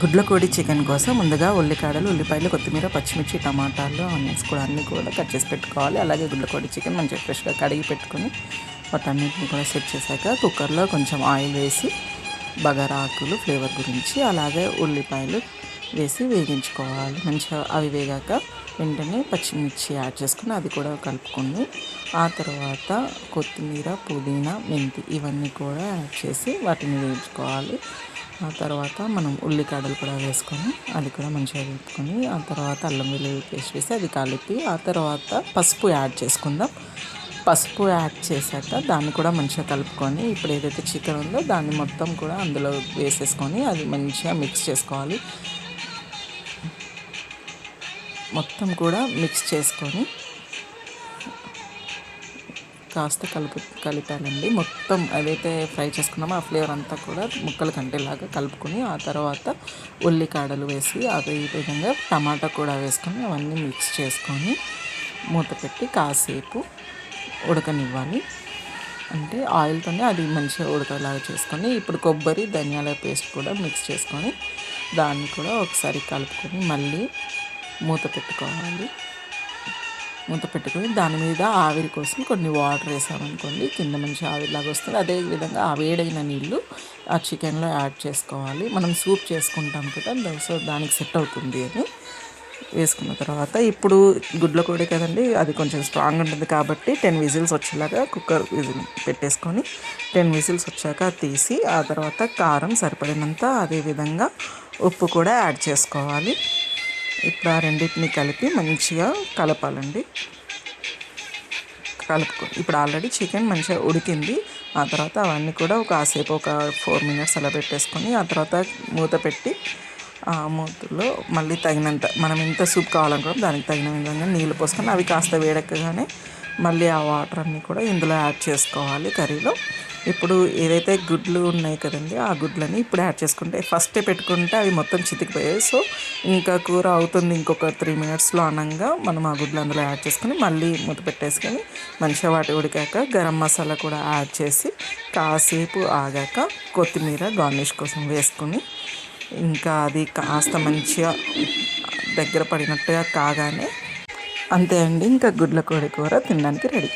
గుడ్ల కోడి చికెన్ కోసం ముందుగా ఉల్లికాడలు, ఉల్లిపాయలు, కొత్తిమీర, పచ్చిమిర్చి, టమాటాలు, ఆనియన్స్ కూడా అన్నీ కూడా కట్ చేసి పెట్టుకోవాలి. అలాగే గుడ్ల కోడి చికెన్ మంచిగా ఫ్రెష్గా కడిగి పెట్టుకొని వాటన్నిటిని కూడా సెట్ చేశాక కుక్కర్లో కొంచెం ఆయిల్ వేసి బగారా ఆకులు ఫ్లేవర్ గురించి, అలాగే ఉల్లిపాయలు వేసి వేగించుకోవాలి. మంచిగా అవి వేగాక వెంటనే పచ్చిమిర్చి యాడ్ చేసుకుని అది కూడా కలుపుకొని ఆ తర్వాత కొత్తిమీర, పుదీనా, మెంతి ఇవన్నీ కూడా యాడ్ చేసి వాటిని వేయించుకోవాలి. ఆ తర్వాత మనం ఉల్లికాడలు కూడా వేసుకొని అది కూడా మంచిగా వేపుకొని ఆ తర్వాత అల్లం వెల్లుల్లి పేస్ట్ వేసి అది కలిపి ఆ తర్వాత పసుపు యాడ్ చేసుకుందాం. పసుపు యాడ్ చేశాక దాన్ని కూడా మంచిగా కలుపుకొని ఇప్పుడు ఏదైతే చికెన్ ఉందో దాన్ని మొత్తం కూడా అందులో వేసేసుకొని అది మంచిగా మిక్స్ చేసుకోవాలి. మొత్తం కూడా మిక్స్ చేసుకొని కాస్త కలిపానండి. మొత్తం ఏదైతే ఫ్రై చేసుకున్నామో ఆ ఫ్లేవర్ అంతా కూడా ముక్కలు కంటేలాగా కలుపుకొని ఆ తర్వాత ఉల్లికాడలు వేసి అదే విధంగా టమాటా కూడా వేసుకొని అవన్నీ మిక్స్ చేసుకొని మూత పెట్టి కాసేపు ఉడకనివ్వాలి. అంటే ఆయిల్తోనే అది మంచిగా ఉడకలాగా చేసుకొని ఇప్పుడు కొబ్బరి, ధనియాల పేస్ట్ కూడా మిక్స్ చేసుకొని దాన్ని కూడా ఒకసారి కలుపుకొని మళ్ళీ మూత పెట్టుకోవాలి. మూత పెట్టుకొని దాని మీద ఆవిరి కోసం కొన్ని వాటర్ వేసామనుకోండి కింద మంచి ఆవిరిలాగా వస్తుంది. అదేవిధంగా ఆ వేడైన నీళ్ళు ఆ చికెన్లో యాడ్ చేసుకోవాలి. మనం సూప్ చేసుకుంటాం కదా, సో దానికి సెట్ అవుతుంది అని వేసుకున్న తర్వాత ఇప్పుడు గుడ్ల కోడి కదండి, అది కొంచెం స్ట్రాంగ్ ఉంటుంది కాబట్టి 10 విజిల్స్ వచ్చేలాగా కుక్కర్ విజిల్ పెట్టేసుకొని 10 విజిల్స్ వచ్చాక తీసి ఆ తర్వాత కారం సరిపడినంత అదేవిధంగా ఉప్పు కూడా యాడ్ చేసుకోవాలి. ఇప్పుడు ఆ రెండింటిని కలిపి మంచిగా కలపాలండి. కలుపుకొని ఇప్పుడు ఆల్రెడీ చికెన్ మంచిగా ఉడికింది. ఆ తర్వాత అవన్నీ కూడా కాసేపు ఒక 4 మినిట్స్ అలా పెట్టేసుకొని ఆ తర్వాత మూత పెట్టి ఆ మూతలో మళ్ళీ తగినంత మనం ఎంత సూప్ కావాలనుకుంటాం దానికి తగిన విధంగా నీళ్ళు పోసుకొని అవి కాస్త వేడెక్కగానే మళ్ళీ ఆ వాటర్ అన్నీ కూడా ఇందులో యాడ్ చేసుకోవాలి కర్రీలో. ఇప్పుడు ఏదైతే గుడ్లు ఉన్నాయి కదండి ఆ గుడ్లని ఇప్పుడు యాడ్ చేసుకుంటే ఫస్టే పెట్టుకుంటే అవి మొత్తం చితికిపోయాయి. సో ఇంకా కూర అవుతుంది ఇంకొక 3 మినిట్స్లో అనంగా మనం ఆ గుడ్లు అందులో యాడ్ చేసుకొని మళ్ళీ మూత పెట్టేసుకొని మంచిగా వాటి ఉడికాక గరం మసాలా కూడా యాడ్ చేసి కాసేపు ఆగాక కొత్తిమీర గార్నిష్ కోసం వేసుకొని ఇంకా అది కాస్త మంచిగా దగ్గర పడినట్టుగా కాగానే అంతే అండి, ఇంకా గుడ్ల కోడి కూర తినడానికి రెడీ.